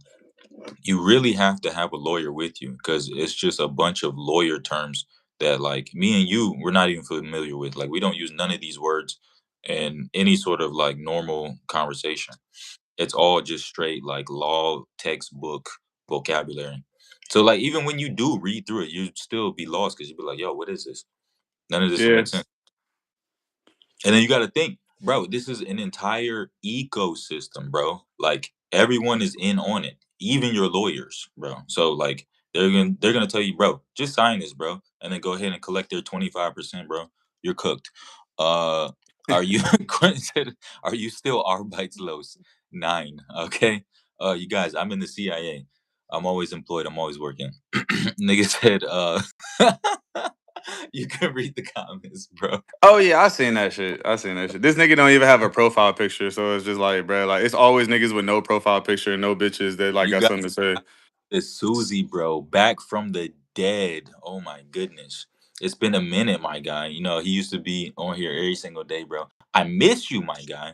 you really have to have a lawyer with you because it's just a bunch of lawyer terms that like me and you we're not even familiar with. Like we don't use none of these words in any sort of like normal conversation. It's all just straight like law textbook vocabulary. So like even when you do read through it, you still be lost because you be like, yo, what is this? None of this will Yeah. make sense. And then you got to think, bro, this is an entire ecosystem, bro. Like everyone is in on it, even your lawyers, bro. So like they're gonna tell you, bro, just sign this, bro, and then go ahead and collect their 25%, bro. You're cooked. Uh, are you Quentin said, are you still Arbeitslos? 9. Okay. You guys, I'm in the CIA. I'm always employed. I'm always working. Nigga said, you can read the comments, bro. Oh yeah, I seen that shit. I seen that shit. This nigga don't even have a profile picture, so it's just like, bro, like it's always niggas with no profile picture and no bitches that like You got guys, something to say. it's Susie, bro, back from the dead. Oh my goodness. It's been a minute, my guy. You know, he used to be on here every single day, bro. I miss you, my guy.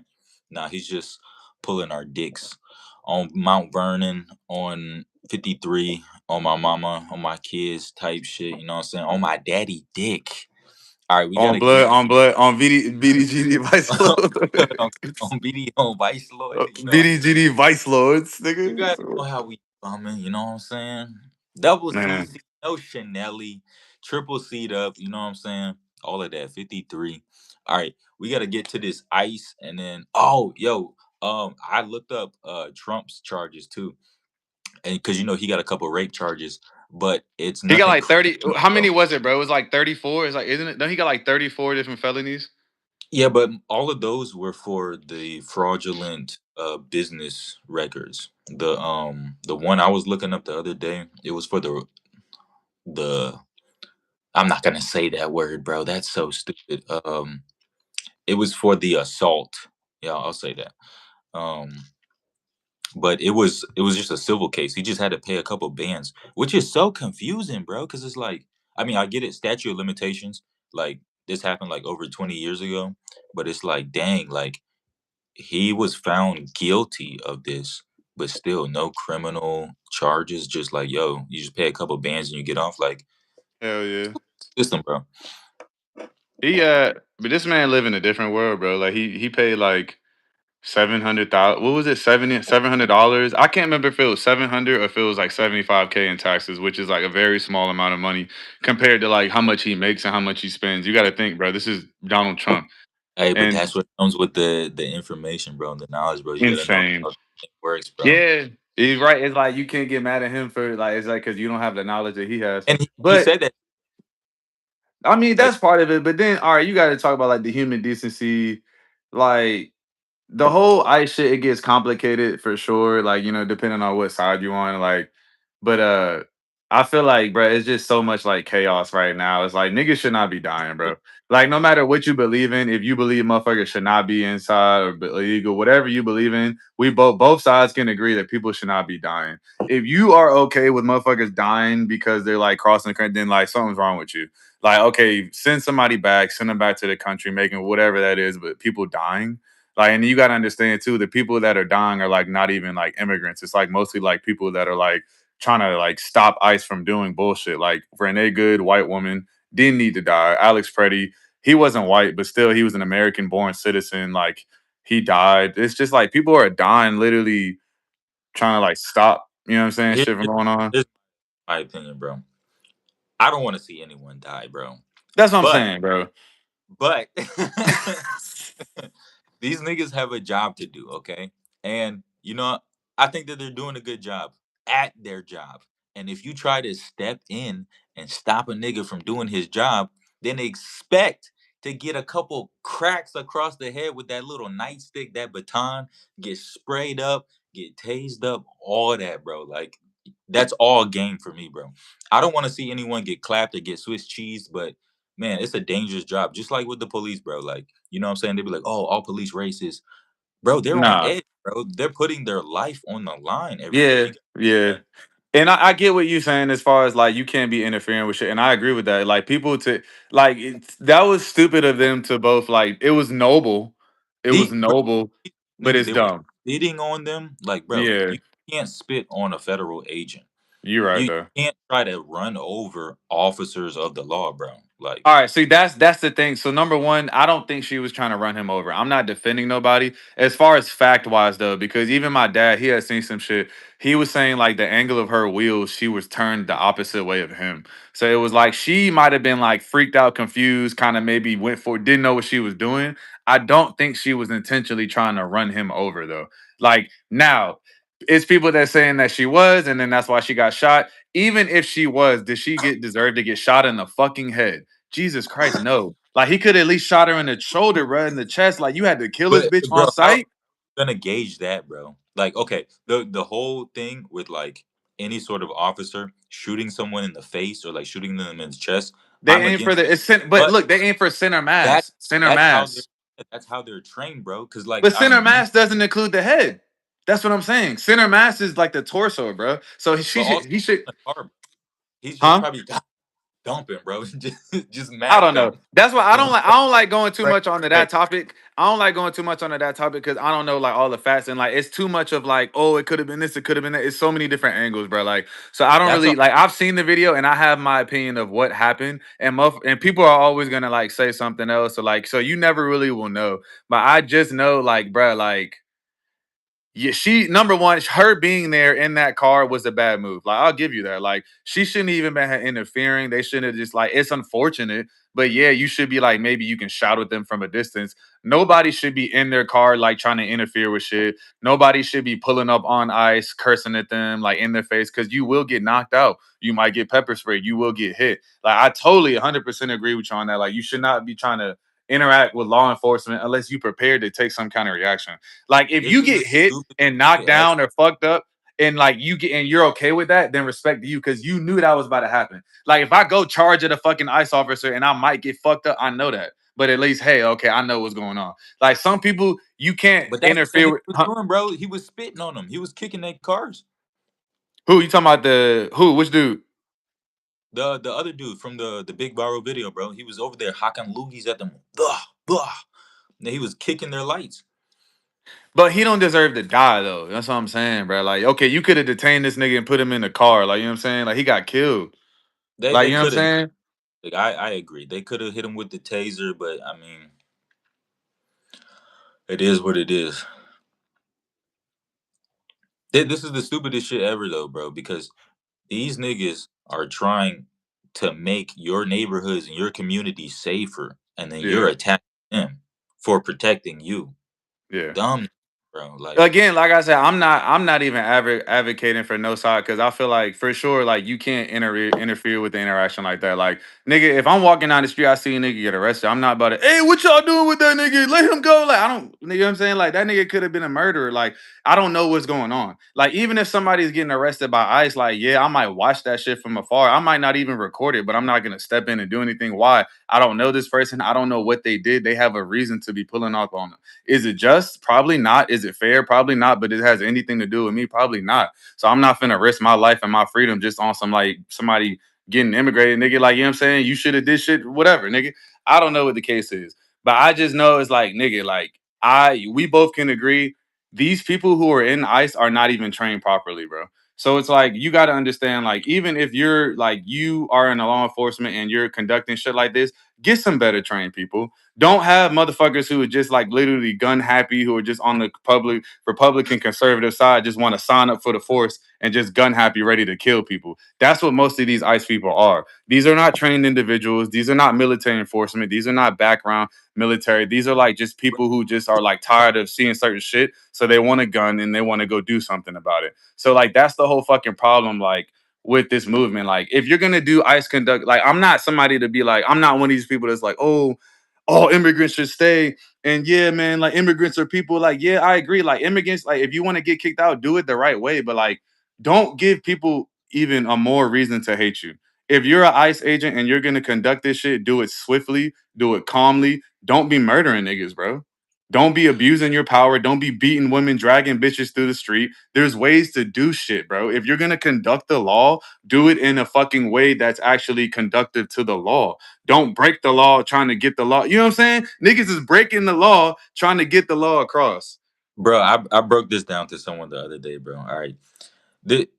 Nah, he's just pulling our dicks on Mount Vernon, on 53, on my mama, on my kids type shit. You know what I'm saying? On my daddy dick. All right, we got On to keep blood, on blood, on BDGD Vice on, Lords. on BD, on Vice Lord. You know, BDGD Vice Lords, you nigga. guys know how we bumming, you know what I'm saying? Double Man. CC, no Chanelly, triple C'd up, you know what I'm saying? All of that, 53. All right, we gotta get to this ice and then I looked up Trump's charges too. And because he got a couple rape charges, but it's He got nothing like 30. criminal, How bro. many was it, bro? It was like 34. It's like, isn't it? No, he got like 34 different felonies. Yeah, but all of those were for the fraudulent business records. The one I was looking up the other day, it was for the I'm not gonna say that word, bro. That's so stupid. It was for the assault. Yeah, I'll say that. Um, but it was just a civil case. He just had to pay a couple bands, which is so confusing, bro. Because it's like, I mean, I get it, statute of limitations. Like this happened like over 20 years ago, but it's like, dang, like he was found guilty of this, but still no criminal charges. Just like, yo, you just pay a couple bands and you get off. Like Hell yeah. system, bro. He but this man live in a different world, bro. Like he paid like 700,000. What was it? 700. I can't remember if it was 700 or if it was like 75K in taxes, which is like a very small amount of money compared to like how much he makes and how much he spends. You got to think, bro. This is Donald Trump, Hey, but and that's what comes with the information, bro, and the knowledge, bro. You gotta know insane. how it works, bro. Yeah, he's right. It's like you can't get mad at him for like it's like because you don't have the knowledge that he has. And he But said that, I mean like, that's part of it. But then all right, you got to talk about like the human decency, like the whole ice shit. It gets complicated for sure. Like depending on what side you on. Like, but I feel like, bro, it's just so much like chaos right now. It's like niggas should not be dying, bro. Like no matter what you believe in, if you believe motherfuckers should not be inside or illegal, whatever you believe in, we both sides can agree that people should not be dying. If you are okay with motherfuckers dying because they're like crossing the country, then like something's wrong with you. Like, okay, send somebody back, send them back to the country, making whatever that is, but people dying. Like, and you gotta understand too, the people that are dying are like not even like immigrants. It's like mostly like people that are like trying to like stop ICE from doing bullshit. Like Renee Good, white woman, didn't need to die. Alex Preddy, he wasn't white, but still he was an American born citizen. Like he died. It's just like people are dying literally trying to like stop, you know what I'm saying, Here, shit from going on. here's my opinion, bro. I don't want to see anyone die, bro. That's what I'm But saying, bro. but these niggas have a job to do, okay? And you know, I think that they're doing a good job at their job. And if you try to step in and stop a nigga from doing his job, then expect to get a couple cracks across the head with that little nightstick, that baton, get sprayed up, get tased up, all that, bro. Like that's all game for me, bro. I don't want to see anyone get clapped or get Swiss cheese, but man, it's a dangerous job. Just like with the police, bro. Like, you know what I'm saying? They be like, oh, all police racist. Bro, they're on Nah. edge, bro. They're putting their life on the line every day. Yeah, You got yeah. that. And I get what you're saying as far as like you can't be interfering with shit, and I agree with that. Like people to like that was stupid of them to both like it was Bro, noble, but nigga, it's they were dumb. spitting on them. Like, bro, Yeah, you can't spit on a federal agent. you're right You though. can't try to run over officers of the law, bro. Like, All right, see that's the thing. So number one, I don't think she was trying to run him over. I'm not defending nobody as far as fact wise though, because even my dad, he had seen some shit. He was saying like the angle of her wheels, she was turned the opposite way of him. So it was like she might have been like freaked out, confused, kind of maybe went for, didn't know what she was doing. I don't think she was intentionally trying to run him over though. Like now, it's people that saying that she was, and then that's why she got shot. Even if she was, did she get deserve to get shot in the fucking head? Jesus Christ, no. Like he could at least shot her in the shoulder, bro, in the chest. Like you had to kill this but bitch bro, on how sight. gonna gauge that, bro? Like, okay, the whole thing with like any sort of officer shooting someone in the face or like shooting them in the chest, They I'm aim for against the that. it's but But look, they aim for center that mass, center that's how they're mass. trained, bro. Because like But center I'm used, mass doesn't include the head. That's what I'm saying. Center mass is like the torso, bro. So but also he should, the car, bro. He's just huh? probably dumping, bro. just I mad don't know. dump. That's why You know, I don't like going too right? much onto Right. that topic. I don't like going too much onto that topic because I don't know like all the facts and like it's too much of like, oh, it could have been this, it could have been that. It's so many different angles, bro. Like, so I don't That's really all. like I've seen the video and I have my opinion of what happened. And people are always gonna like say something else. So you never really will know. But I just know, like, bro, like yeah, she number one, her being there in that car was a bad move. Like I'll give you that. Like she shouldn't even been interfering. They shouldn't have just like it's unfortunate, but yeah, you should be like maybe you can shout at them from a distance. Nobody should be in their car like trying to interfere with shit. Nobody should be pulling up on ice, cursing at them like in their face because you will get knocked out. You might get pepper sprayed. You will get hit. Like I totally 100% agree with you on that. Like you should not be trying to interact with law enforcement unless you prepared to take some kind of reaction. Like if This you is the get hit stupidest and knocked shit ever. down or fucked up, and like you get and you're okay with that, then respect to you because you knew that was about to happen. Like if I go charge at a fucking ICE officer and I might get fucked up, I know that. But at least, hey, okay, I know what's going on. Like some people, you can't But that's what interfere he with. was Huh? doing, bro. He was spitting on them. He was kicking their cars. Who you talking about? The who? Which dude? The other dude from the Big Borrow video, bro. He was over there hocking loogies at them. Blah, blah. And he was kicking their lights. But he don't deserve to die though. That's what I'm saying, bro. Like, okay, you could have detained this nigga and put him in the car. Like, you know what I'm saying? Like, he got killed. Like, They you know what I'm could have. saying? Like I agree. They could have hit him with the taser, but I mean, it is what it is. This is the stupidest shit ever, though, bro. Because these niggas are trying to make your neighborhoods and your community safer, and then you're Yeah, attacking them for protecting you. yeah. Dumb, bro. Like, Again, like I said, I'm not even advocating for no side because I feel like for sure, like you can't interfere with the interaction like that. Like, nigga, if I'm walking down the street, I see a nigga get arrested. I'm not about to, hey, what y'all doing with that nigga? Let him go. Like, I don't, you know what I'm saying? Like, that nigga could have been a murderer. Like, I don't know what's going on. Like, even if somebody's getting arrested by ICE, like, yeah, I might watch that shit from afar. I might not even record it, but I'm not gonna step in and do anything. Why? I don't know this person. I don't know what they did. They have a reason to be pulling off on them. Is it just? Probably not. Is it fair? Probably not. But it has anything to do with me? Probably not. So I'm not finna risk my life and my freedom just on some like somebody getting immigrated, nigga. Like, you know what I'm saying? You should have did shit, whatever, nigga. I don't know what the case is. But I just know it's like, nigga, like we both can agree these people who are in ICE are not even trained properly, bro. So it's like you gotta understand, like, even if you're like you are in a law enforcement and you're conducting shit like this, get some better trained people. Don't have motherfuckers who are just like literally gun happy, who are just on the public Republican conservative side, just want to sign up for the force and just gun happy, ready to kill people. That's what most of these ICE people are. These are not trained individuals. These are not military enforcement. These are not background military. These are like just people who just are like tired of seeing certain shit. So they want a gun and they want to go do something about it. So like that's the whole fucking problem. Like with this movement. Like, if you're gonna do ICE conduct, like I'm not somebody to be like, I'm not one of these people that's like, oh, all immigrants should stay. And yeah, man, like immigrants are people. Like, yeah, I agree. Like immigrants, like if you want to get kicked out, do it the right way. But like, don't give people even a more reason to hate you. If you're an ICE agent and you're gonna conduct this shit, do it swiftly, do it calmly. Don't be murdering niggas, bro. Don't be abusing your power. Don't be beating women, dragging bitches through the street. There's ways to do shit, bro. If you're gonna conduct the law, do it in a fucking way that's actually conductive to the law. Don't break the law trying to get the law. You know what I'm saying? Niggas is breaking the law trying to get the law across. bro, I broke this down to someone the other day, bro. All right, the,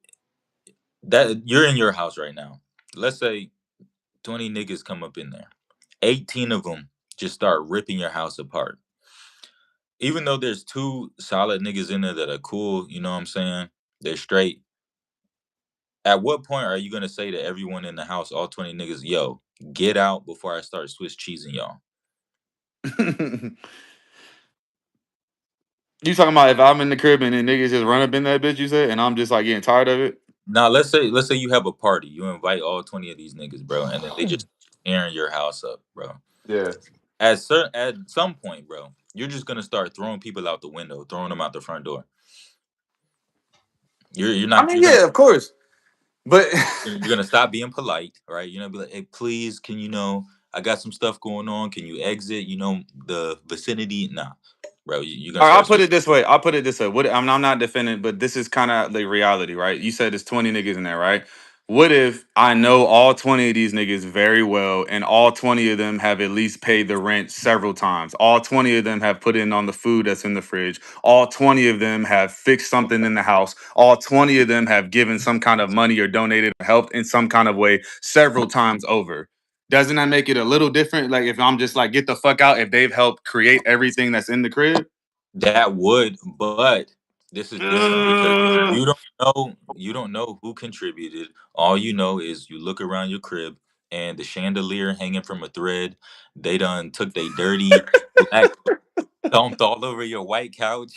that you're in your house right now. Let's say 20 niggas come up in there. 18 of them just start ripping your house apart. Even though there's two solid niggas in there that are cool, you know what I'm saying? They're straight. At what point are you gonna say to everyone in the house, all 20 niggas, yo, get out before I start Swiss cheesing y'all? You talking about if I'm in the crib and then niggas just run up in that bitch, you said, and I'm just like getting tired of it? Now let's say you have a party, you invite all 20 of these niggas, bro, and then they just tearing your house up, bro. Yeah. At some point, bro, you're just gonna start throwing people out the window, throwing them out the front door. You're I not mean, yeah, of course. But you're gonna stop being polite, right? You're gonna be like, hey, please, can you know I got some stuff going on. Can you exit? You know the vicinity? Nah, bro, you're gonna all right, I'll start put switching. it this way. I'll put it this way. What I'm not defending, but this is kind of the reality, right? You said there's 20 niggas in there, right? What if I know all 20 of these niggas very well, and all 20 of them have at least paid the rent several times? All 20 of them have put in on the food that's in the fridge. All 20 of them have fixed something in the house. All 20 of them have given some kind of money or donated or helped in some kind of way several times over. Doesn't that make it a little different? Like if I'm just like, get the fuck out, if they've helped create everything that's in the crib? That would, but this is different because Mm. you don't know who contributed. All you know is you look around your crib and the chandelier hanging from a thread. They done took they dirty black dumped all over your white couch.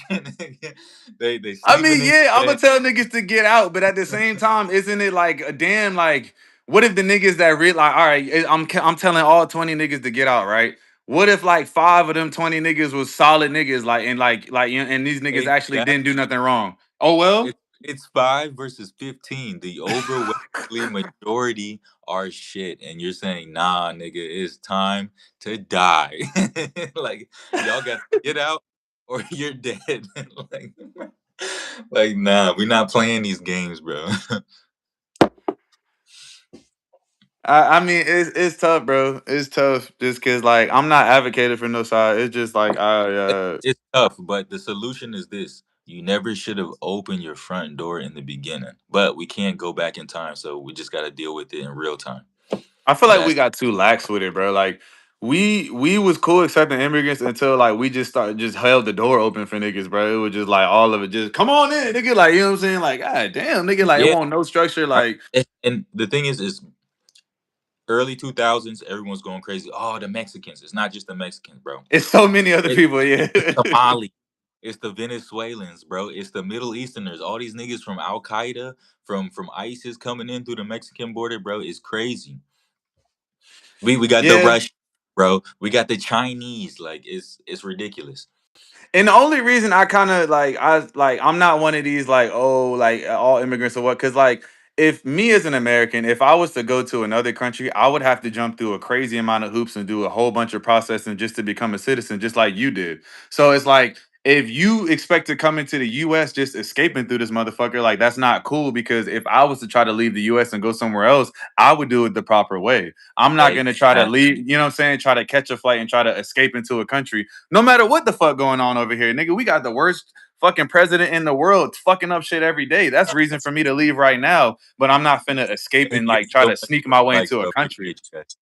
They I sleeping mean, in yeah, I'm your gonna bed. tell niggas to get out, but at the same time, isn't it like a damn like? What if the niggas that real like, all right, I'm telling all 20 niggas to get out, right? What if like five of them 20 niggas was solid niggas, like and you know, and these niggas actually didn't do Exactly. nothing wrong? Oh well. It's 5 versus 15. The overwhelmingly majority are shit, and you're saying, nah, nigga, it's time to die. Like y'all got to get out, or you're dead. like, like, nah, we're not playing these games, bro. I mean, it's tough, bro. It's tough, just cause like I'm not advocating for no side. It's just like It's tough, but the solution is this: you never should have opened your front door in the beginning. But we can't go back in time, so we just got to deal with it in real time. I feel like we That's got too lax with it, bro. Like we was cool accepting immigrants until like we just started just held the door open for niggas, bro. It was just like all of it just come on in, nigga. Like you know what I'm saying? Like god damn, nigga. Like it yeah. won't no structure. Like And the thing is early 2000s, everyone's going crazy. Oh, the Mexicans. It's not just the Mexicans, bro. it's so many other It, people. Yeah. it's Somali. It's the Venezuelans, bro. It's the Middle Easterners. All these niggas from Al Qaeda, from ISIS coming in through the Mexican border, bro. It's crazy. We got the Yeah. Russians, bro. We got the Chinese. Like it's ridiculous. And the only reason I kind of I'm not one of these like, oh, like all immigrants or what, because like if me as an American, if I was to go to another country, I would have to jump through a crazy amount of hoops and do a whole bunch of processing just to become a citizen, just like you did. So it's like if you expect to come into the US just escaping through this motherfucker, like that's not cool, because if I was to try to leave the US and go somewhere else, I would do it the proper way. I'm not gonna try to leave, Exactly. you know what I'm saying, try to catch a flight and try to escape into a country no matter what the fuck going on over here, nigga. We got the worst fucking president in the world fucking up shit every day. That's reason for me to leave right now. But I'm not finna escape And and you're like try still to sneak my way like into a a country. VHS.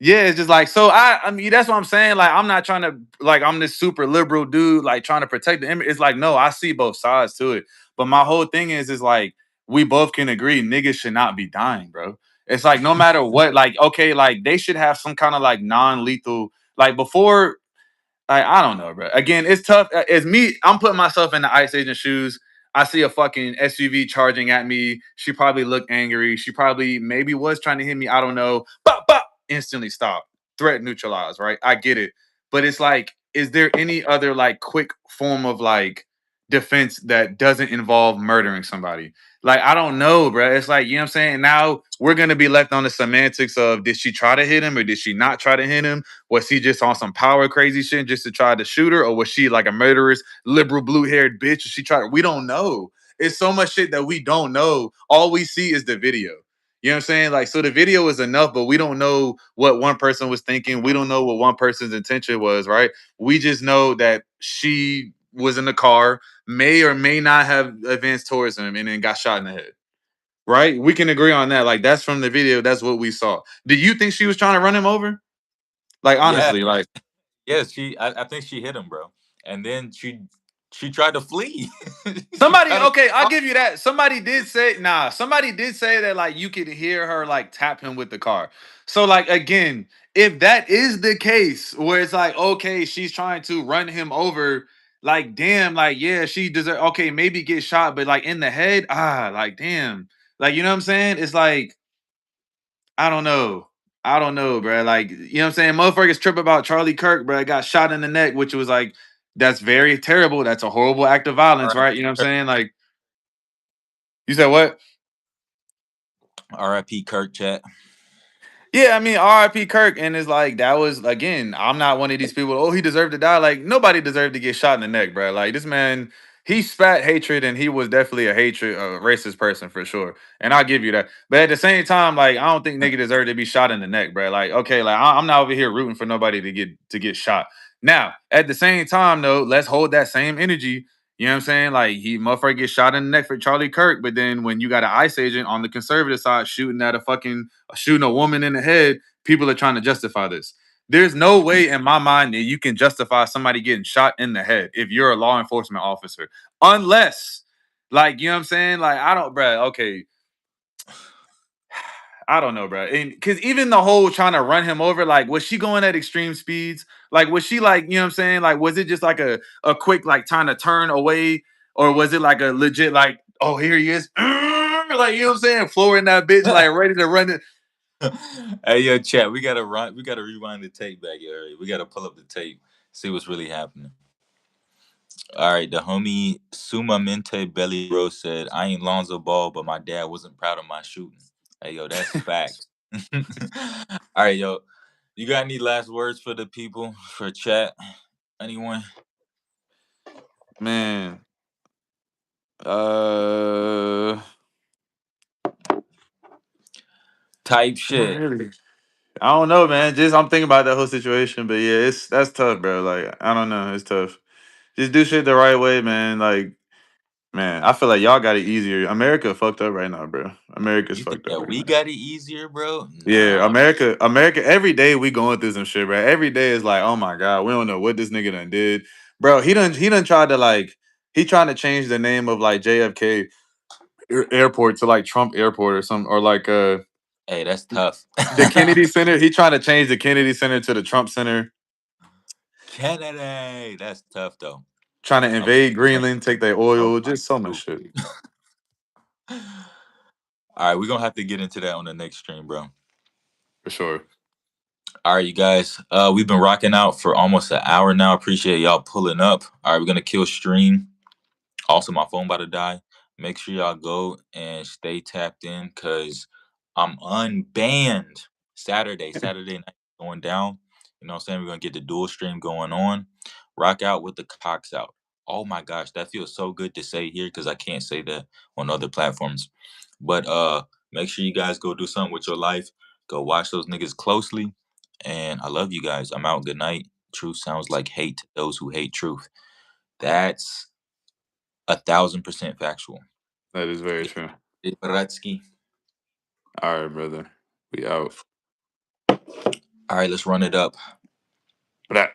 Yeah, it's just like so. I mean, that's what I'm saying. Like, I'm not trying to like I'm this super liberal dude, like trying to protect the image. It's like no, I see both sides to it. But my whole thing is like we both can agree niggas should not be dying, bro. It's like no matter what, like okay, like they should have some kind of like non-lethal, like before I don't know, bro. Again, it's tough. It's me. I'm putting myself in the ice agent shoes. I see a fucking SUV charging at me. She probably looked angry. She probably maybe was trying to hit me. I don't know. Bop, bop. Instantly stop. Threat neutralized, right? I get it. But it's like, is there any other like quick form of like defense that doesn't involve murdering somebody? Like, I don't know, bro. It's like, you know what I'm saying? Now we're gonna be left on the semantics of did she try to hit him or did she not try to hit him? Was he just on some power crazy shit just to try to shoot her, or was she like a murderous liberal blue haired bitch? She tried. We don't know. It's so much shit that we don't know. All we see is the video. You know what I'm saying? Like, so the video is enough, but we don't know what one person was thinking. We don't know what one person's intention was, right? We just know that she was in the car, may or may not have advanced towards him, and then got shot in the head. Right? We can agree on that. Like, that's from the video. That's what we saw. Do you think she was trying to run him over? Like, Yeah, honestly, like, yeah. I think she hit him, bro. And then she tried to flee. She somebody, tried to. okay, I'll give you that. Somebody did say, nah, somebody did say that like you could hear her like tap him with the car. So, like, again, if that is the case, where it's like, okay, she's trying to run him over, like, damn, like, yeah, she deserve okay, maybe get shot, but like in the head, like, damn. Like, you know what I'm saying? It's like, I don't know. I don't know, bro. Like, you know what I'm saying? Motherfuckers trip about Charlie Kirk, bro. Got shot in the neck, which was like, that's very terrible. That's a horrible act of violence, right? You know what I'm R.I.P. saying? Like, you said what? R.I.P. Kirk chat. Yeah, I mean, R.I.P. Kirk, and it's like that was again. I'm not one of these people. Oh, he deserved to die. Like nobody deserved to get shot in the neck, bro. Like this man, he spat hatred, and he was definitely a racist person for sure. And I'll give you that. But at the same time, like I don't think nigga deserved to be shot in the neck, bro. Like okay, like I'm not over here rooting for nobody to get shot. Now, at the same time, though, let's hold that same energy. You know what I'm saying? Like he motherfucker gets shot in the neck for Charlie Kirk, but then when you got an ICE agent on the conservative side shooting at a fucking shooting a woman in the head, people are trying to justify this. There's no way in my mind that you can justify somebody getting shot in the head if you're a law enforcement officer, unless, like, you know what I'm saying? Like, I don't, bro. Okay, I don't know, bro. And because even the whole trying to run him over, like, was she going at extreme speeds? Like, was she like, you know what I'm saying? Like, was it just like a quick like trying to turn away, or was it like a legit like, oh, here he is, like you know what I'm saying, flooring that bitch, like ready to run it. Hey, yo, chat. We gotta run. We gotta rewind the tape back here. We gotta pull up the tape, see what's really happening. All right, the homie Sumamente Belly Bro said, "I ain't Lonzo Ball, but my dad wasn't proud of my shooting." Hey, yo, that's fact. All right, yo, you got any last words for the people for chat? Anyone? Man, uh, Type not shit. really. I don't know, man. Just I'm thinking about that whole situation, but yeah, it's that's tough, bro. Like I don't know, it's tough. Just do shit the right way, man. Like man, I feel like y'all got it easier. America fucked up right now, bro. America's You think fucked up that right we now. got it easier, bro? Yeah, Nah. America. Every day we going through some shit, bro. Every day is like, oh my god, we don't know what this nigga done did, bro. He done tried to like he trying to change the name of like JFK Airport to like Trump Airport or some or like Hey, that's tough. the Kennedy Center. He trying to change the Kennedy Center to the Trump Center. Kennedy. That's tough though. Trying to I'm invade like, Greenland, take their oh oil, my just so much dude. shit. All right, we're gonna have to get into that on the next stream, bro. For sure. All right, you guys. We've been rocking out for almost an hour now. Appreciate y'all pulling up. All right, we're gonna kill stream. Also, my phone about to die. Make sure y'all go and stay tapped in because I'm unbanned Saturday night going down. You know what I'm saying? We're gonna get the dual stream going on. Rock out with the cocks out. Oh my gosh, that feels so good to say here because I can't say that on other platforms. But make sure you guys go do something with your life. Go watch those niggas closely. And I love you guys. I'm out. Good night. Truth sounds like hate to those who hate truth. That's 1,000% factual. That is very true. Baratsky. All right, brother. We out. All right, let's run it up. But